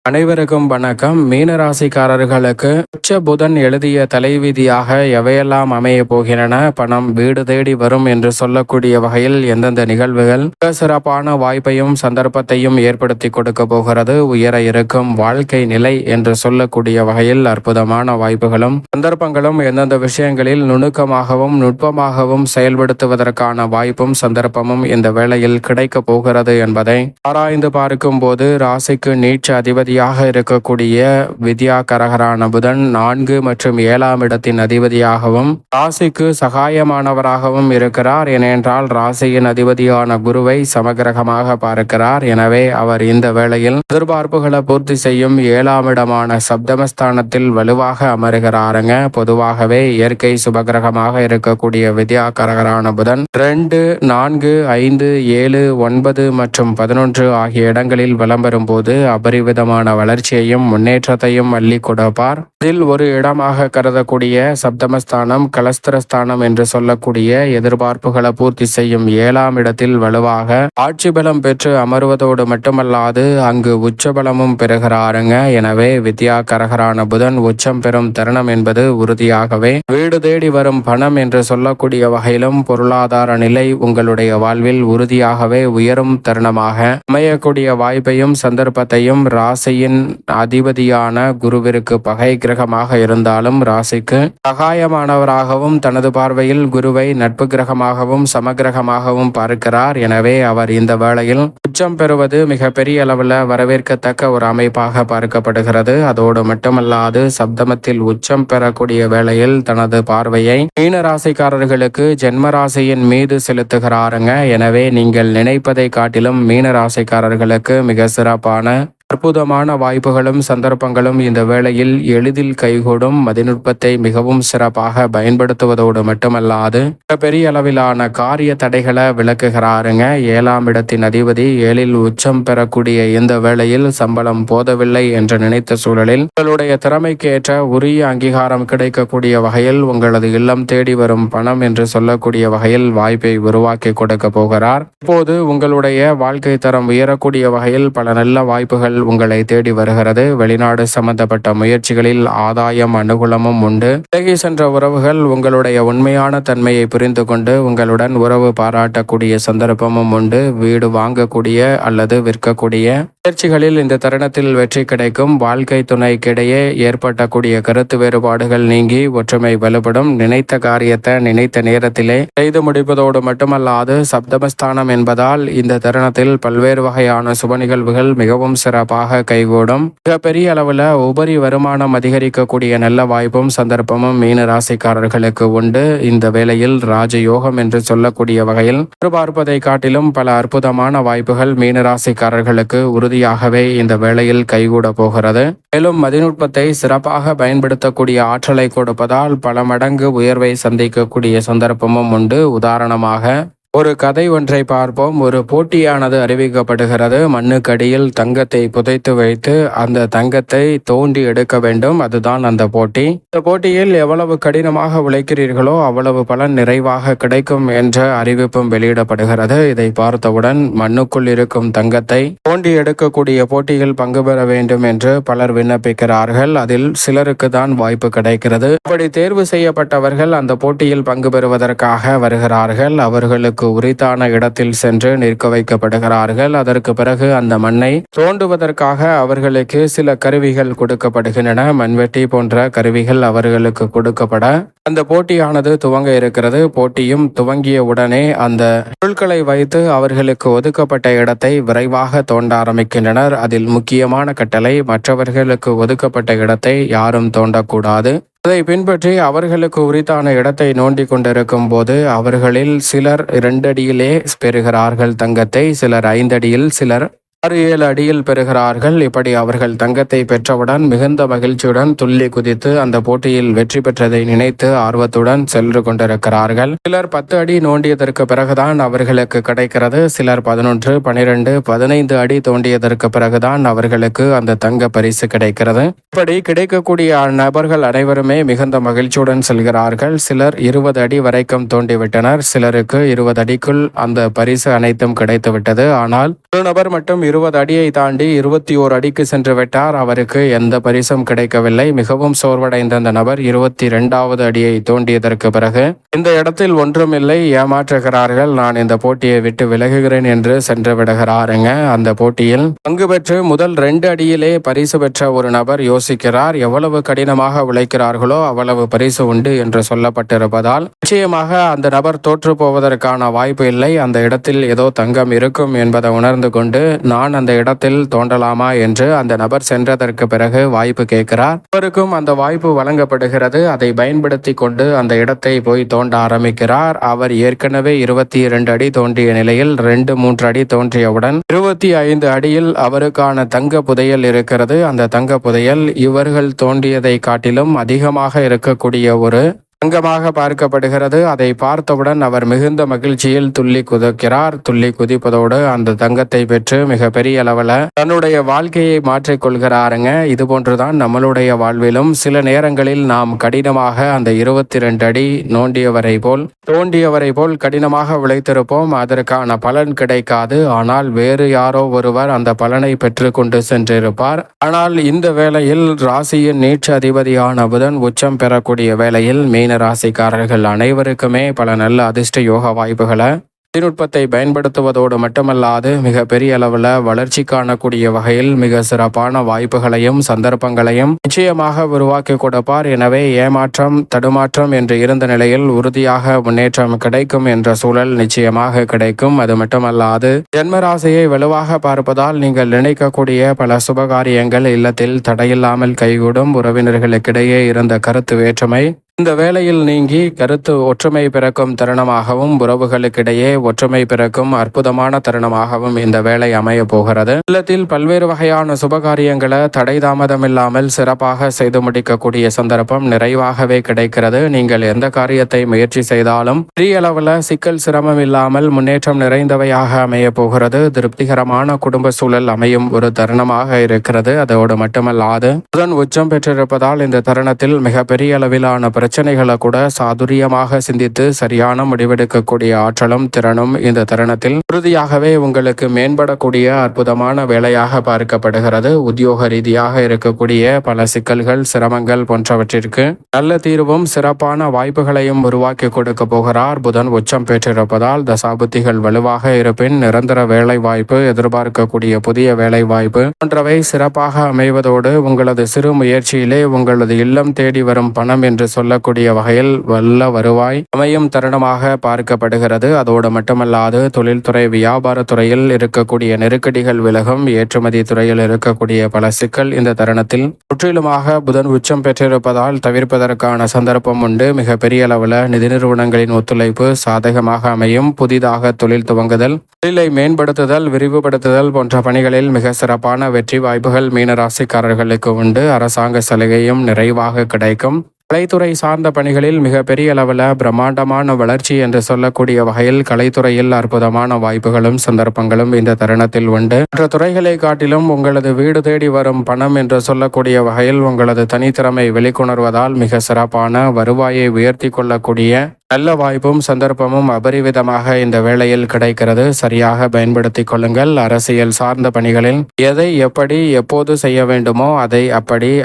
அனைவருக்கும் வணக்கம். மீனராசிக்காரர்களுக்கு உச்ச புதன் எழுதிய தலைவிதியாக எவையெல்லாம் அமைய போகின்றன, பணம் வீடு தேடி வரும் என்று சொல்லக்கூடிய வகையில் எந்தெந்த நிகழ்வுகள் மிக சிறப்பான வாய்ப்பையும் சந்தர்ப்பத்தையும் ஏற்படுத்தி கொடுக்க போகிறது, உயர இருக்கும் வாழ்க்கை நிலை என்று சொல்லக்கூடிய வகையில் அற்புதமான வாய்ப்புகளும் சந்தர்ப்பங்களும் எந்தெந்த விஷயங்களில் நுணுக்கமாகவும் நுட்பமாகவும் செயல்படுத்துவதற்கான வாய்ப்பும் சந்தர்ப்பமும் இந்த வேளையில் கிடைக்க போகிறது என்பதை ஆராய்ந்து பார்க்கும் போது, ராசிக்கு நீட்ச அதிபதி இருக்கக்கூடிய வித்யாகரகரான புதன் 4 மற்றும் 7ஆம் இடத்தின் அதிபதியாகவும் ராசிக்கு சகாயமானவராகவும் இருக்கிறார். ஏனென்றால் ராசியின் அதிபதியான குருவை சமகிரகமாக பார்க்கிறார். எனவே அவர் இந்த வேளையில் எதிர்பார்ப்புகளை பூர்த்தி செய்யும் 7ஆம் இடமான சப்தமஸ்தானத்தில் வலுவாக அமருகிறாருங்க. பொதுவாகவே இயற்கை சுபகிரகமாக இருக்கக்கூடிய வித்யாகரகரான புதன் 2, 4, 5, 7, 9 மற்றும் 11 ஆகிய இடங்களில் வலம் வரும்போது அபரிவிதமான வளர்ச்சியையும் முன்னேற்றத்தையும் அள்ளி கொடுப்பார். இதில் ஒரு இடமாக கருதக்கூடிய சப்தமஸ்தானம் கலஸ்திரஸ்தானம் என்று சொல்லக்கூடிய எதிர்பார்ப்புகளை பூர்த்தி செய்யும் 7ஆம் இடத்தில் வலுவாக ஆட்சி பலம் பெற்று அமர்வதோடு மட்டுமல்லாது அங்கு உச்சபலமும் பெறுகிறாருங்க. எனவே வித்யாகரகரான புதன் உச்சம் பெறும் தருணம் என்பது உறுதியாகவே வீடு தேடி வரும் பணம் என்று சொல்லக்கூடிய வகையிலும் பொருளாதார நிலை உங்களுடைய வாழ்வில் உறுதியாகவே உயரும் தருணமாக அமையக்கூடிய வாய்ப்பையும் சந்தர்ப்பத்தையும் ராசியின் அதிபதியான குருவிற்கு பகை கிரகமாக இருந்தாலும் ராசிக்கு சகாயமானவராகவும் தனது பார்வையில் குருவை நட்பு கிரகமாகவும் சமகிரகமாகவும் பார்க்கிறார். எனவே அவர் இந்த வேளையில் உச்சம் பெறுவது மிகப்பெரிய அளவில் வரவேற்கத்தக்க ஒரு அமைப்பாக பார்க்கப்படுகிறது. அதோடு மட்டுமல்லாது சப்தமத்தில் உச்சம் பெறக்கூடிய வேளையில் தனது பார்வையை மீன ராசிக்காரர்களுக்கு ஜென்மராசியின் மீது செலுத்துகிறாருங்க. எனவே நீங்கள் நினைப்பதை காட்டிலும் மீன ராசிக்காரர்களுக்கு மிக சிறப்பான அற்புதமான வாய்ப்புகளும் சந்தர்ப்பங்களும் இந்த வேளையில் எளிதில் கைகூடும். மதிநுட்பத்தை மிகவும் சிறப்பாக பயன்படுத்துவதோடு மட்டுமல்லாது பெரிய அளவிலான காரிய தடைகளை விளக்குகிறாருங்க. 7ஆம் இடத்தின் அதிபதி 7இல் உச்சம் பெறக்கூடிய இந்த வேளையில் சம்பளம் போதவில்லை என்று நினைத்த சூழலில் உங்களுடைய திறமைக்கு ஏற்ற உரிய அங்கீகாரம் கிடைக்கக்கூடிய வகையில் உங்களது இல்லம் தேடி வரும் பணம் என்று சொல்லக்கூடிய வகையில் வாய்ப்பை உருவாக்கி கொடுக்க போகிறார். இப்போது உங்களுடைய வாழ்க்கை தரம் உயரக்கூடிய வகையில் பல நல்ல வாய்ப்புகள் உங்களை தேடி வருகிறது. வெளிநாடு சம்பந்தப்பட்ட முயற்சிகளில் ஆதாயம் அனுகூலமும் உண்டு. விலகி சென்ற உறவுகள் உங்களுடைய உண்மையான தன்மையை புரிந்து கொண்டு உங்களுடன் உறவு பாராட்டக்கூடிய சந்தர்ப்பமும் உண்டு. வீடு வாங்கக்கூடிய அல்லது விற்கக்கூடிய முயற்சிகளில் இந்த தருணத்தில் வெற்றி கிடைக்கும். வாழ்க்கை துணைக்கிடையே ஏற்பட்டக்கூடிய கருத்து வேறுபாடுகள் நீங்கி ஒற்றுமை வலுப்படும். நினைத்த காரியத்தை நினைத்த நேரத்திலே செய்து முடிப்பதோடு மட்டுமல்லாது சப்தமஸ்தானம் என்பதால் இந்த தருணத்தில் பல்வேறு வகையான சுப நிகழ்வுகள் மிகவும் சிறப்பாக கைகூடும். மிகப்பெரிய அளவில் உபரி வருமானம் அதிகரிக்கக்கூடிய நல்ல வாய்ப்பும் சந்தர்ப்பமும் மீன ராசிக்காரர்களுக்கு உண்டு. இந்த வேளையில் ராஜயோகம் என்று சொல்லக்கூடிய வகையில் எதிர்பார்ப்பதை காட்டிலும் பல அற்புதமான வாய்ப்புகள் மீன ராசிக்காரர்களுக்கு உறுதியாகவே இந்த வேளையில் கைகூட போகிறது. மேலும் மதிநுட்பத்தை சிறப்பாக பயன்படுத்தக்கூடிய ஆற்றலை கொடுப்பதால் பல மடங்கு உயர்வை சந்திக்கக்கூடிய சந்தர்ப்பமும் உண்டு. உதாரணமாக ஒரு கதை ஒன்றை பார்ப்போம். ஒரு போட்டியானது அறிவிக்கப்படுகிறது. மண்ணுக்கடியில் தங்கத்தை புதைத்து வைத்து அந்த தங்கத்தை தோண்டி எடுக்க வேண்டும். அதுதான் அந்த போட்டி. இந்த போட்டியில் எவ்வளவு கடினமாக உழைக்கிறீர்களோ அவ்வளவு பலன் நிறைவாக கிடைக்கும் என்ற அறிவிப்பும் வெளியிடப்படுகிறது. இதை பார்த்தவுடன் மண்ணுக்குள் இருக்கும் தங்கத்தை தோண்டி எடுக்கக்கூடிய போட்டியில் பங்கு பெற வேண்டும் என்று பலர் விண்ணப்பிக்கிறார்கள். அதில் சிலருக்கு தான் வாய்ப்பு கிடைக்கிறது. அப்படி தேர்வு செய்யப்பட்டவர்கள் அந்த போட்டியில் பங்கு பெறுவதற்காக வருகிறார்கள். அவர்களுக்கு உரித்தான இடத்தில் சென்று நிற்க வைக்கப்படுகிறார்கள். அதற்கு பிறகு அந்த மண்ணை தோண்டுவதற்காக அவர்களுக்கு சில கருவிகள் கொடுக்கப்படுகின்றன. மண்வெட்டி போன்ற கருவிகள் அவர்களுக்கு கொடுக்கப்பட அந்த போட்டியானது துவங்க இருக்கிறது. போட்டியும் துவங்கிய உடனே அந்த பொருட்களை வைத்து அவர்களுக்கு ஒதுக்கப்பட்ட இடத்தை விரைவாக தோண்ட ஆரம்பிக்கின்றனர். அதில் முக்கியமான கட்டளை, மற்றவர்களுக்கு ஒதுக்கப்பட்ட இடத்தை யாரும் தோண்டக்கூடாது. அதை பின்பற்றி அவர்களுக்கு உரித்தான இடத்தை நோண்டி கொண்டிருக்கும் போது அவர்களில் சிலர் 2 அடியிலே பெறுகிறார்கள் தங்கத்தை, சிலர் 5 அடியில், சிலர் 6-7 அடியில் பெறுகிறார்கள். இப்படி அவர்கள் தங்கத்தை பெற்றவுடன் மிகுந்த மகிழ்ச்சியுடன் துள்ளி குதித்து அந்த போட்டியில் வெற்றி பெற்றதை நினைத்து ஆர்வத்துடன் சென்று கொண்டிருக்கிறார்கள். சிலர் 10 அடி நோண்டியதற்கு பிறகுதான் அவர்களுக்கு கிடைக்கிறது. சிலர் 11, 12, 15 அடி தோண்டியதற்கு பிறகுதான் அவர்களுக்கு அந்த தங்க பரிசு கிடைக்கிறது. இப்படி கிடைக்கக்கூடிய நபர்கள் அனைவருமே மிகுந்த மகிழ்ச்சியுடன் செல்கிறார்கள். சிலர் 20 அடி வரைக்கும் தோண்டிவிட்டனர். சிலருக்கு 20 அடிக்குள் அந்த பரிசு அனைத்தும் கிடைத்துவிட்டது. ஆனால் ஒரு நபர் மட்டும் 20 அடியை தாண்டி 21 அடிக்கு சென்று விட்டார். அவருக்கு எந்த பரிசும் கிடைக்கவில்லை. மிகவும் சோர்வடைந்த அந்த நபர் 22வது அடியை தோண்டியதற்கு பிறகு இந்த இடத்தில் ஒன்றுமில்லை, ஏமாற்றுகிறார்கள், நான் இந்த போட்டியை விட்டு விலகுகிறேன் என்று சென்று விடுகிறாருங்க. அந்த போட்டியில் பங்கு பெற்று முதல் 2 அடியிலே பரிசு பெற்ற ஒரு நபர் யோசிக்கிறார், எவ்வளவு கடினமாக உழைக்கிறார்களோ அவ்வளவு பரிசு உண்டு என்று சொல்லப்பட்டிருப்பதால் நிச்சயமாக அந்த நபர் தோற்று போவதற்கான வாய்ப்பு இல்லை. அந்த இடத்தில் ஏதோ தங்கம் இருக்கும் என்பதை உணர்ந்து கொண்டு நான் அந்த இடத்தில் தோண்டலாமா என்று அந்த நபர் சென்றதற்கு பிறகு வாய்ப்பு கேட்கிறார். அவருக்கும் அந்த வாய்ப்பு வழங்கப்படுகிறது. அதை பயன்படுத்தி கொண்டு அந்த இடத்தை போய் தோண்ட ஆரம்பிக்கிறார். அவர் ஏற்கனவே 22 அடி தோன்றிய நிலையில் 2-3 அடி தோன்றியவுடன் 25 அடியில் அவருக்கான தங்க புதையல் இருக்கிறது. அந்த தங்க புதையல் இவர்கள் தோண்டியதை காட்டிலும் அதிகமாக இருக்கக்கூடிய ஒரு தங்கமாக பார்க்கப்படுகிறது. அதை பார்த்தவுடன் அவர் மிகுந்த மகிழ்ச்சியில் துள்ளி குதிக்கிறார். துள்ளி குதிப்பதோடு அந்த தங்கத்தை பெற்று மிக பெரிய அளவில் தன்னுடைய வாழ்க்கையை மாற்றிக்கொள்கிறாருங்க. இது போன்றுதான் நம்மளுடைய வாழ்விலும் சில நேரங்களில் நாம் கடினமாக அந்த 22 அடி தோண்டியவரை போல் கடினமாக உழைத்திருப்போம். அதற்கான பலன் கிடைக்காது. ஆனால் வேறு யாரோ ஒருவர் அந்த பலனை பெற்று கொண்டு சென்றிருப்பார். ஆனால் இந்த வேளையில் ராசியின் நீட்சி அதிபதியான புதன் உச்சம் பெறக்கூடிய வேளையில் மீன ராசிக்காரர்கள் அனைவருக்குமே பல நல்ல அதிர்ஷ்ட யோக வாய்ப்புகளை தொழில்நுட்பத்தை பயன்படுத்துவதோடு மட்டுமல்லாது மிக பெரிய அளவில் வளர்ச்சி காணக்கூடிய வகையில் மிக சிறப்பான வாய்ப்புகளையும் சந்தர்ப்பங்களையும் நிச்சயமாக உருவாக்கி கொடுப்பார். எனவே ஏமாற்றம் தடுமாற்றம் என்று இருந்த நிலையில் உறுதியாக முன்னேற்றம் கிடைக்கும் என்ற சூழல் நிச்சயமாக கிடைக்கும். அது மட்டுமல்லாது ஜென்மராசியை வலுவாக பார்ப்பதால் நீங்கள் நினைக்கக்கூடிய பல சுபகாரியங்கள் இல்லத்தில் தடையில்லாமல் கைகூடும். உறவினர்களுக்கிடையே இருந்த கருத்து வேற்றுமை இந்த வேளையில் நீங்கி கருத்து ஒற்றுமை பிறக்கும் தருணமாகவும் உறவுகளுக்கிடையே ஒற்றுமை பிறக்கும் அற்புதமான தருணமாகவும் இந்த வேளை அமைய போகிறது. இல்லத்தில் பல்வேறு வகையான சுபகாரியங்களை தடை தாமதமில்லாமல் சிறப்பாக செய்து முடிக்கக்கூடிய சந்தர்ப்பம் நிறைவாகவே கிடைக்கிறது. நீங்கள் எந்த காரியத்தை முயற்சி செய்தாலும் பெரிய அளவில் சிக்கல் சிரமம் இல்லாமல் முன்னேற்றம் நிறைந்தவையாக அமைய போகிறது. திருப்திகரமான குடும்ப சூழல் அமையும் ஒரு தருணமாக இருக்கிறது. அதோடு மட்டுமல்லாது புதன் உச்சம் பெற்றிருப்பதால் இந்த தருணத்தில் மிகப்பெரிய அளவிலான பிரச்சனைகளை கூட சாதுரியமாக சிந்தித்து சரியான முடிவெடுக்கக்கூடிய ஆற்றலும் திறனும் இந்த தருணத்தில் உறுதியாகவே உங்களுக்கு மேம்படக்கூடிய அற்புதமான வேலையாக பார்க்கப்படுகிறது. உத்தியோக ரீதியாக இருக்கக்கூடிய பல சிக்கல்கள் சிரமங்கள் போன்றவற்றிற்கு நல்ல தீர்வும் சிறப்பான வாய்ப்புகளையும் உருவாக்கி கொடுக்க போகிறார். புதன் உச்சம் பெற்றிருப்பதால் தசாபுத்திகள் வலுவாக இருப்பின் நிரந்தர வேலை வாய்ப்பு, எதிர்பார்க்கக்கூடிய புதிய வேலை வாய்ப்பு போன்றவை சிறப்பாக அமைவதோடு உங்களது சிறு முயற்சியிலே உங்களது இல்லம் தேடி வரும் பணம் என்று சொல்லக்கூடிய வகையில் வல்ல வருவாய் அமையும் தருணமாக பார்க்கப்படுகிறது. அதோடு மட்டுமல்லாது தொழில்துறை வியாபாரத்துறையில் இருக்கக்கூடிய நெருக்கடிகள் விலகும். ஏற்றுமதி துறையில் இருக்கக்கூடிய பல சிக்கல் இந்த தருணத்தில் முற்றிலுமாக புதன் உச்சம் பெற்றிருப்பதால் தவிர்ப்பதற்கான சந்தர்ப்பம் உண்டு. மிக பெரிய அளவில் நிதி நிறுவனங்களின் ஒத்துழைப்பு சாதகமாக அமையும். புதிதாக தொழில் துவங்குதல், தொழிலை மேம்படுத்துதல், விரிவுபடுத்துதல் போன்ற பணிகளில் மிக சிறப்பான வெற்றி வாய்ப்புகள் மீனராசிக்காரர்களுக்கு உண்டு. அரசாங்க சலுகையும் நிறைவாக கிடைக்கும். கலைத்துறை சார்ந்த பணிகளில் மிக பெரிய அளவில் பிரம்மாண்டமான வளர்ச்சி என்று சொல்லக்கூடிய வகையில் கலைத்துறையில் அற்புதமான வாய்ப்புகளும் சந்தர்ப்பங்களும் இந்த தருணத்தில் உண்டு. மற்ற துறைகளை காட்டிலும் உங்களது வீடு தேடி வரும் பணம் என்று சொல்லக்கூடிய வகையில் உங்களது தனித்திறமை வெளிக்கொணர்வதால் மிக சிறப்பான வருவாயை உயர்த்தி கொள்ளக்கூடிய நல்ல வாய்ப்பும் சந்தர்ப்பமும் அபரிவிதமாக இந்த வேளையில் கிடைக்கிறது. சரியாக பயன்படுத்திக் கொள்ளுங்கள். அரசியல் சார்ந்த பணிகளில் எதை எப்படி எப்போது செய்ய வேண்டுமோ அதை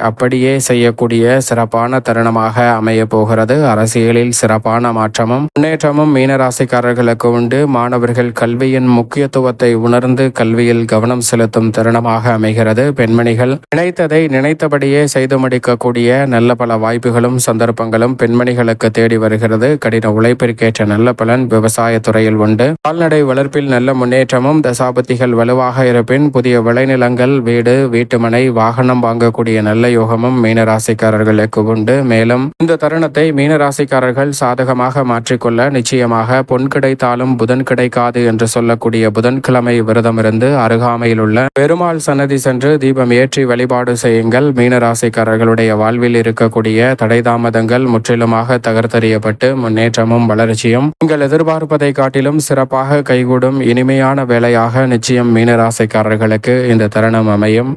அப்படியே செய்யக்கூடிய சிறப்பான தருணமாக அமைய போகிறது. அரசியலில் சிறப்பான மாற்றமும் முன்னேற்றமும் மீனராசிக்காரர்களுக்கு உண்டு. மாணவர்கள் கல்வியின் முக்கியத்துவத்தை உணர்ந்து கல்வியில் கவனம் செலுத்தும் தருணமாக அமைகிறது. பெண்மணிகள் நினைத்ததை நினைத்தபடியே செய்து முடிக்கக்கூடிய நல்ல பல வாய்ப்புகளும் சந்தர்ப்பங்களும் பெண்மணிகளுக்கு தேடி வருகிறது. கடின உழைப்பிற்கேற்ற நல்ல பலன் விவசாயத்துறையில் உண்டு. கால்நடை வளர்ப்பில் நல்ல முன்னேற்றமும் தசாபத்திகள் வலுவாக இருப்பின் புதிய விளைநிலங்கள், வீடு, வீட்டுமனை, வாகனம் வாங்கக்கூடிய நல்ல யோகமும் மீனராசிக்காரர்களுக்கு உண்டு. மேலும் இந்த தருணத்தை மீனராசிக்காரர்கள் சாதகமாக மாற்றிக்கொள்ள நிச்சயமாக பொன் கிடைத்தாலும் புதன் கிடைக்காது என்று சொல்லக்கூடிய புதன்கிழமை விரதமிருந்து அருகாமையில் உள்ள பெருமாள் சன்னதி சென்று தீபம் ஏற்றி வழிபாடு செய்யுங்கள். மீனராசிக்காரர்களுடைய வாழ்வில் இருக்கக்கூடிய தடை தாமதங்கள் முற்றிலுமாக தகர்த்தறியப்பட்டு முன்னேற்றமும் வளர்ச்சியும் நீங்கள் எதிர்பார்ப்பதை காட்டிலும் சிறப்பாக கைகூடும் இனிமையான வேலையாக நிச்சயம் மீனராசிக்காரர்களுக்கு இந்த தருணம் அமையும்.